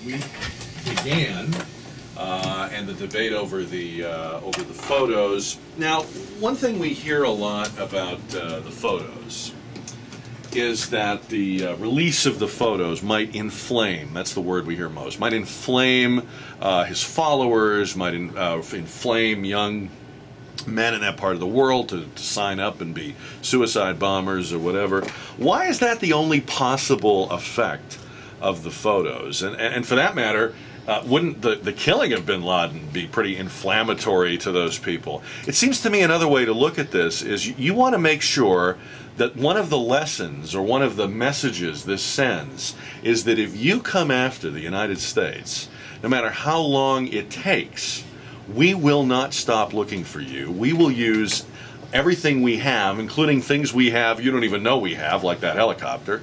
week began, and the debate over the photos. Now, one thing we hear a lot about the photos is that the release of the photos might inflame, that's the word we hear most, might inflame his followers, might inflame young men in that part of the world to sign up and be suicide bombers or whatever. Why is that the only possible effect of the photos? And for that matter, wouldn't the killing of Bin Laden be pretty inflammatory to those people? It seems to me another way to look at this is you want to make sure that one of the lessons or one of the messages this sends is that if you come after the United States, no matter how long it takes, we will not stop looking for you. We will use everything we have, including things we have you don't even know we have, like that helicopter.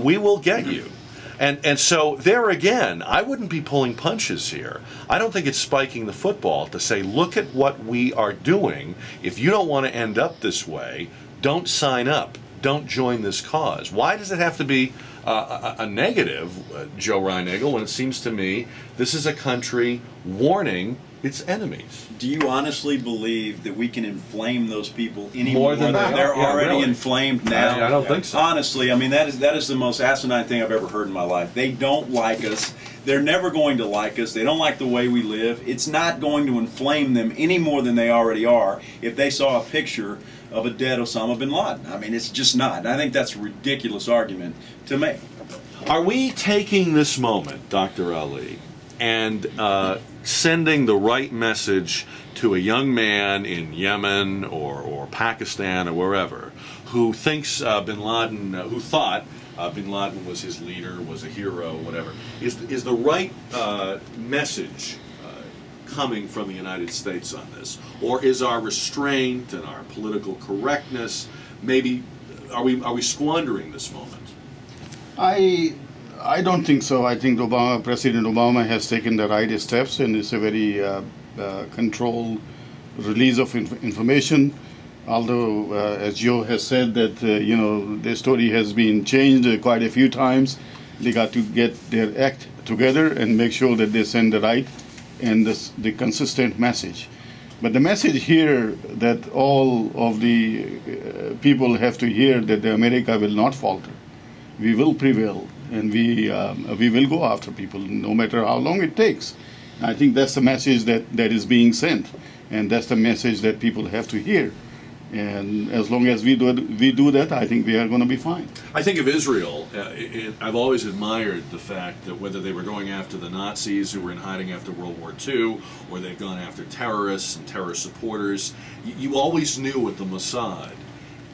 We will get you. And so there again, I wouldn't be pulling punches here. I don't think it's spiking the football to say, look at what we are doing. If you don't want to end up this way, don't sign up. Don't join this cause. Why does it have to be a negative, Joe Reinagel, when it seems to me this is a country warning its enemies? Do you honestly believe that we can inflame those people any more than they're yeah, already really inflamed now? I don't think so. Honestly, I mean, that is the most asinine thing I've ever heard in my life. They don't like us. They're never going to like us. They don't like the way we live. It's not going to inflame them any more than they already are if they saw a picture of a dead Osama bin Laden. I mean, it's just not. And I think that's a ridiculous argument to make. Are we taking this moment, Dr. Ali, and sending the right message to a young man in Yemen or Pakistan or wherever who thinks Bin Laden, who thought Bin Laden was his leader, was a hero, whatever? Is the right message coming from the United States on this? Or is our restraint and our political correctness, maybe, are we squandering this moment? I don't think so. I think President Obama has taken the right steps, and it's a very controlled release of information. Although, as Joe has said, that you know, the story has been changed quite a few times. They got to get their act together and make sure that they send the right and the consistent message. But the message here that all of the people have to hear, that America will not falter. We will prevail, and we will go after people no matter how long it takes. I think that's the message that is being sent, and that's the message that people have to hear. And as long as we do that, I think we are going to be fine. I think of Israel. I've always admired the fact that whether they were going after the Nazis who were in hiding after World War II, or they've gone after terrorists and terror supporters, you always knew with the Mossad,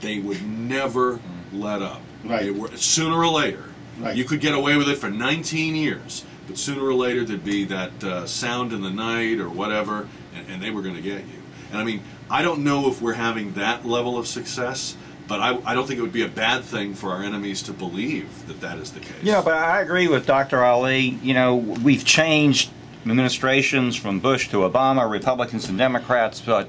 they would never let up. Right. They were, sooner or later, right. You could get away with it for 19 years, but sooner or later there'd be that sound in the night or whatever, and they were going to get you. And I mean, I don't know if we're having that level of success, but I don't think it would be a bad thing for our enemies to believe that that is the case. Yeah, but I agree with Dr. Ali. You know, we've changed administrations from Bush to Obama, Republicans and Democrats, but,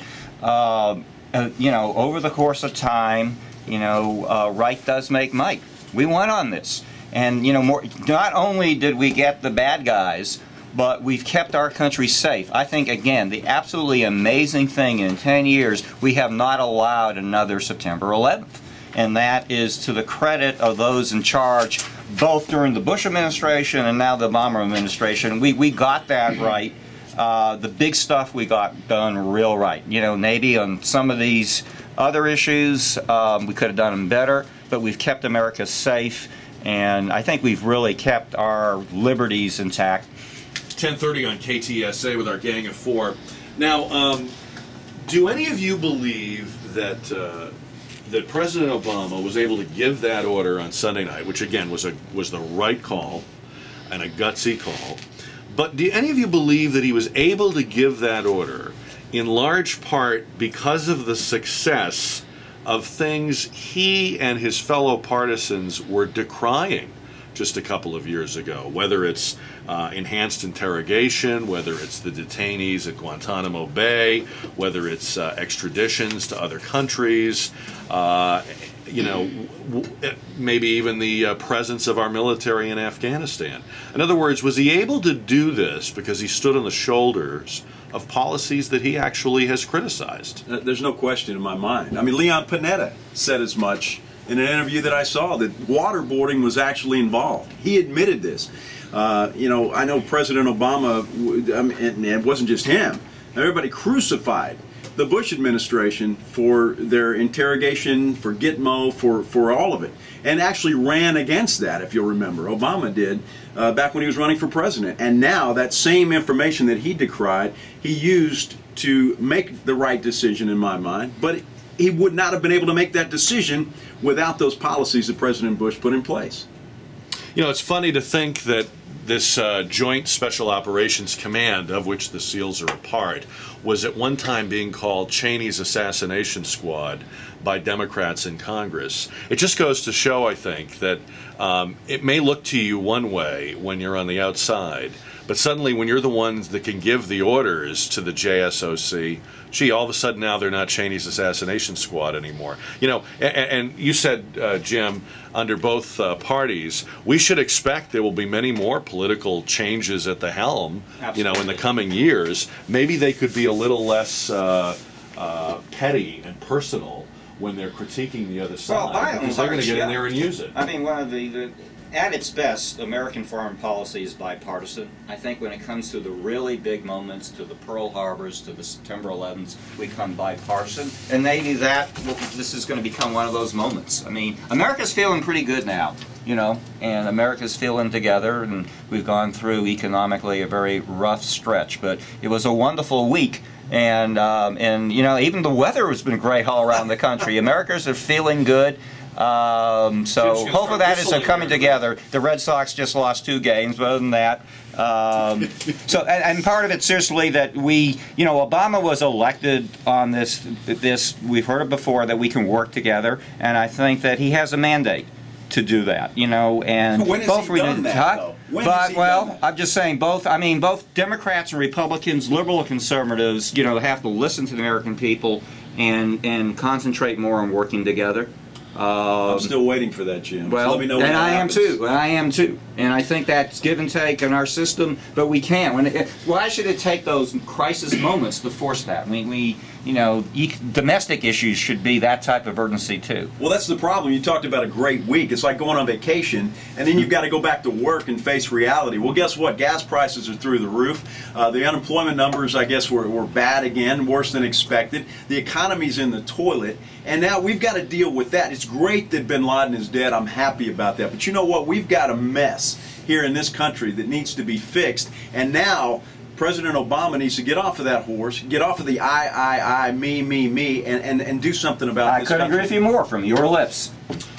you know, over the course of time, you know, right does make might. We won on this. And, you know, not only did we get the bad guys, but we've kept our country safe. I think, again, the absolutely amazing thing in 10 years, we have not allowed another September 11th. And that is to the credit of those in charge, both during the Bush administration and now the Obama administration. We got that right. The big stuff we got done real right. You know, maybe on some of these other issues, we could have done them better, but we've kept America safe, and I think we've really kept our liberties intact. 10:30 on KTSA with our gang of four. Now, do any of you believe that that President Obama was able to give that order on Sunday night, which again was the right call and a gutsy call? But do any of you believe that he was able to give that order in large part because of the success of things he and his fellow partisans were decrying just a couple of years ago, whether it's enhanced interrogation, whether it's the detainees at Guantanamo Bay, whether it's extraditions to other countries, you know, maybe even the presence of our military in Afghanistan. In other words, was he able to do this because he stood on the shoulders of policies that he actually has criticized? There's no question in my mind. I mean, Leon Panetta said as much in an interview that I saw, that waterboarding was actually involved. He admitted this. You know, I know President Obama, and it wasn't just him, everybody crucified the Bush administration for their interrogation, for Gitmo, for all of it, and actually ran against that, if you'll remember. Obama did back when he was running for president. And now that same information that he decried, he used to make the right decision in my mind, but he would not have been able to make that decision without those policies that President Bush put in place. You know, it's funny to think that this Joint Special Operations Command, of which the SEALs are a part, was at one time being called Cheney's Assassination Squad by Democrats in Congress. It just goes to show, I think, that it may look to you one way when you're on the outside, but suddenly when you're the ones that can give the orders to the JSOC, gee, all of a sudden now they're not Cheney's Assassination Squad anymore. You know, and you said, Jim, under both parties, we should expect there will be many more political changes at the helm, you know, in the coming years. Maybe they could be a little less petty and personal when they're critiquing the other side, because they're going to get in there and use it. I mean, one of the at its best, American foreign policy is bipartisan. I think when it comes to the really big moments, to the Pearl Harbors, to the September 11th, we come bipartisan. And maybe this is going to become one of those moments. I mean, America's feeling pretty good now, you know, and America's feeling together, and we've gone through economically a very rough stretch. But it was a wonderful week. And you know, even the weather has been great all around the country. Americans are feeling good. So hopefully that is coming together. The Red Sox just lost 2 games, but other than that, so and part of it seriously that we, you know, Obama was elected on this we've heard it before, that we can work together, and I think that he has a mandate to do that, you know, and when both has he done that, though? But well, I'm just saying both. I mean, both Democrats and Republicans, liberal and conservatives, you know, have to listen to the American people and concentrate more on working together. I'm still waiting for that, Jim. Well, so let me know when and that I happens. am too. And I am too. And I think that's give and take in our system, but we can't. Why should it take those crisis moments to force that? We you know, domestic issues should be that type of urgency too. Well, that's the problem. You talked about a great week. It's like going on vacation, and then you've got to go back to work and face reality. Well, guess what? Gas prices are through the roof. The unemployment numbers, I guess, were bad again, worse than expected. The economy's in the toilet, and now we've got to deal with that. It's great that Bin Laden is dead. I'm happy about that. But you know what? We've got a mess here in this country that needs to be fixed, and now President Obama needs to get off of that horse, get off of the I, me, and do something about this country. I couldn't agree with you more from your lips.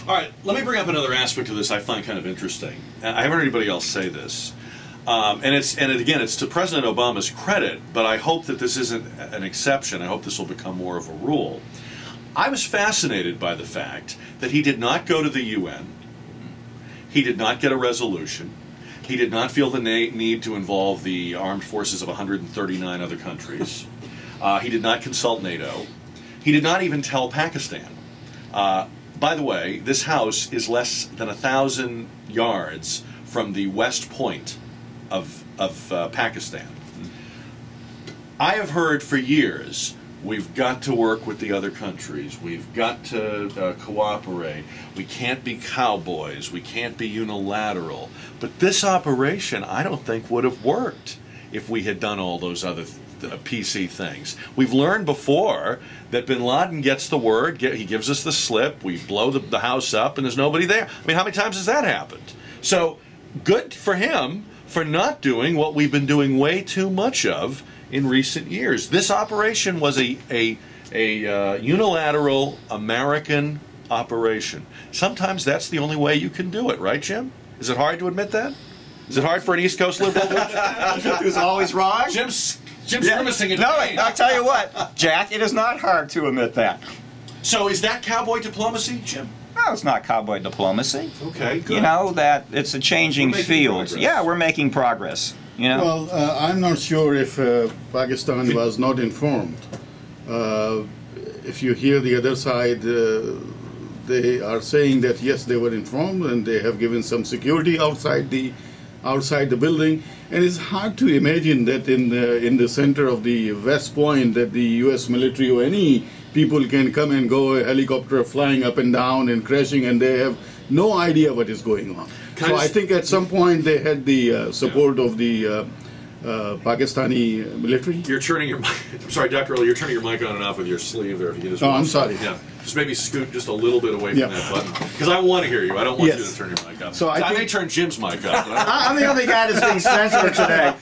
All right, let me bring up another aspect of this I find kind of interesting. I haven't heard anybody else say this. Again, it's to President Obama's credit, but I hope that this isn't an exception. I hope this will become more of a rule. I was fascinated by the fact that he did not go to the UN. He did not get a resolution. He did not feel the need to involve the armed forces of 139 other countries. He did not consult NATO. He did not even tell Pakistan. By the way, this house is less than 1,000 yards from the west point of Pakistan. I have heard for years, we've got to work with the other countries. We've got to cooperate. We can't be cowboys. We can't be unilateral. But this operation, I don't think would have worked if we had done all those other PC things. We've learned before that Bin Laden gets the word, he gives us the slip, we blow the house up, and there's nobody there. I mean, how many times has that happened? So, good for him for not doing what we've been doing way too much of in recent years. This operation was a unilateral American operation. Sometimes that's the only way you can do it, right, Jim? Is it hard to admit that? Is it hard for an East Coast liberal? Who's always wrong? Jim's grimacing at No, me. I'll tell you what, Jack, it is not hard to admit that. So is that cowboy diplomacy, Jim? No, No, it's not cowboy diplomacy. Okay, good. You know, that it's a changing We're making field. progress. Yeah, we're making progress. You know? Well, I'm not sure if Pakistan was not informed. If you hear the other side, they are saying that yes, they were informed and they have given some security outside the building. And it's hard to imagine that in the center of the West Point that the U.S. military or any people can come and go, a helicopter flying up and down and crashing, and they have no idea what is going on. So I think at some point they had the support of the Pakistani military. You're turning your mic. I'm sorry, Dr. Ali, you're turning your mic on and off with your sleeve there. If you can just I'm sorry. Yeah. Just maybe scoot just a little bit away from that button. Because I want to hear you. I don't want you to turn your mic up. So I may turn Jim's mic up. I'm the only guy that's being censored today.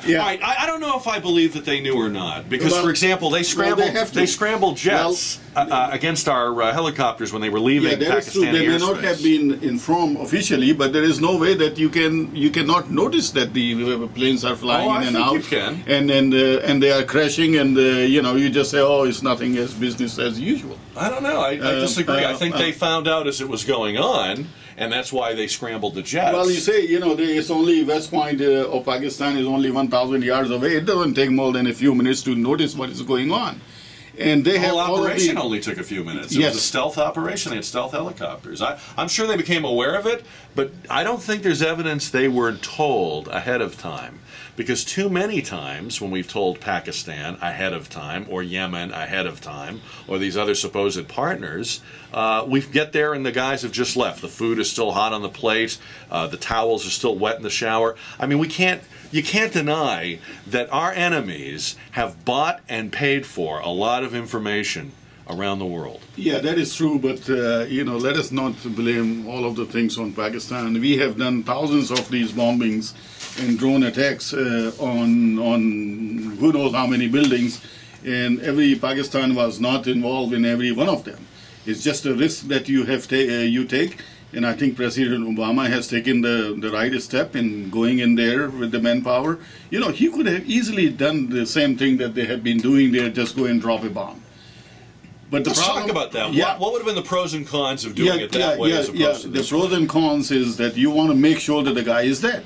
Yeah. All right, I don't know if I believe that they knew or not. Because, Well, for example, they scrambled jets against our helicopters when they were leaving Yeah, that is true. Pakistani They may airspace. not have been informed officially, but there is no way that you cannot notice that the planes are flying I in and think out, you can. and they are crashing, and you just say, oh, it's nothing as business as usual. I don't know. I disagree. I think they found out as it was going on, and that's why they scrambled the jets. Well, you say, it's only West Point of Pakistan is only 1,000 yards away. It doesn't take more than a few minutes to notice what is going on. And they the have whole all of operation the, only took a few minutes. It Yes. was a stealth operation. They had stealth helicopters. I'm sure they became aware of it, but I don't think there's evidence they were told ahead of time. Because too many times when we've told Pakistan ahead of time, or Yemen ahead of time, or these other supposed partners, we get there and the guys have just left. The food is still hot on the plate. The towels are still wet in the shower. I mean, you can't deny that our enemies have bought and paid for a lot of information around the world. Yeah, that is true, but let us not blame all of the things on Pakistan. We have done thousands of these bombings and drone attacks on who knows how many buildings, and every Pakistan was not involved in every one of them. It's just a risk that you have you take, and I think President Obama has taken the right step in going in there with the manpower. He could have easily done the same thing that they have been doing there, just go and drop a bomb. But Let's talk about that. Yeah. What would have been the pros and cons of doing it that way as opposed to the this pros and cons is that you want to make sure that the guy is dead.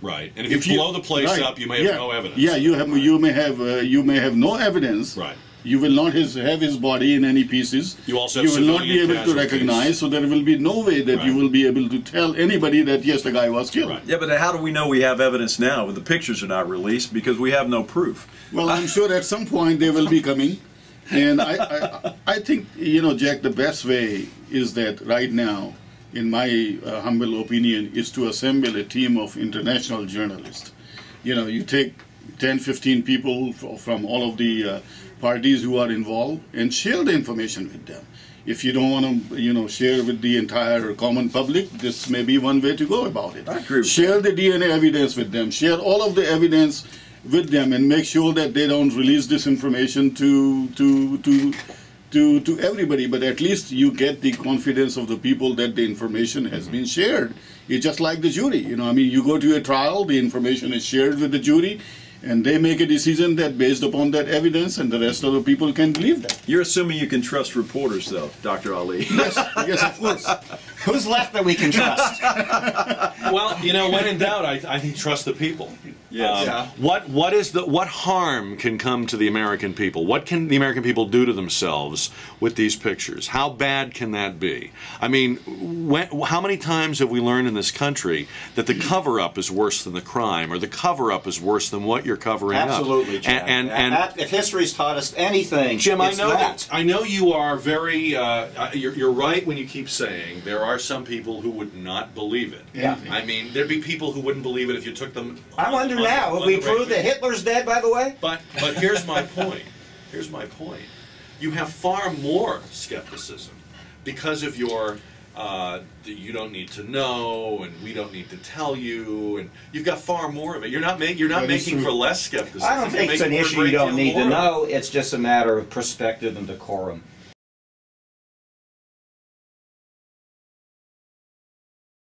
Right, and if you blow the place up, you may have no evidence. Yeah, you may have no evidence. Right. You will not have his body in any pieces. You also have will not be civilian able to casualties. recognize, so there will be no way that you Right. will be able to tell anybody that yes, the guy was killed. Right. Yeah, but how do we know we have evidence now when the pictures are not released because we have no proof? Well, I'm sure at some point they will be coming, and I think Jack, the best way is that right now, in my humble opinion, is to assemble a team of international journalists. You take 10, 15 people from all of the parties who are involved and share the information with them. If you don't want to, share with the entire common public, this may be one way to go about it. I agree with Share the DNA evidence with them. Share all of the evidence with them, and make sure that they don't release this information to everybody. But at least you get the confidence of the people that the information has been shared. It's just like the jury. You go to a trial, the information is shared with the jury, and they make a decision that based upon that evidence, and the rest of the people can believe that. You're assuming you can trust reporters, though, Dr. Ali. Yes, of course. Who's left that we can trust? Well, when in doubt, I think trust the people. Yes. What harm can come to the American people? What can the American people do to themselves with these pictures? How bad can that be? I mean, how many times have we learned in this country that the cover-up is worse than the crime, or the cover-up is worse than what you're covering Absolutely, up? Jack. And If history's taught us anything, Jim, it's I know you are very. You're right when you keep saying there are some people who would not believe it. Yeah. I mean, there'd be people who wouldn't believe it if you took them. I wonder now, have we proved that Hitler's dead, by the way? But here's my point. Here's my point. You have far more skepticism because of your. You don't need to know, and we don't need to tell you, and you've got far more of it. You're not making for less skepticism. I don't think it's an issue you don't need to know. It's just a matter of perspective and decorum.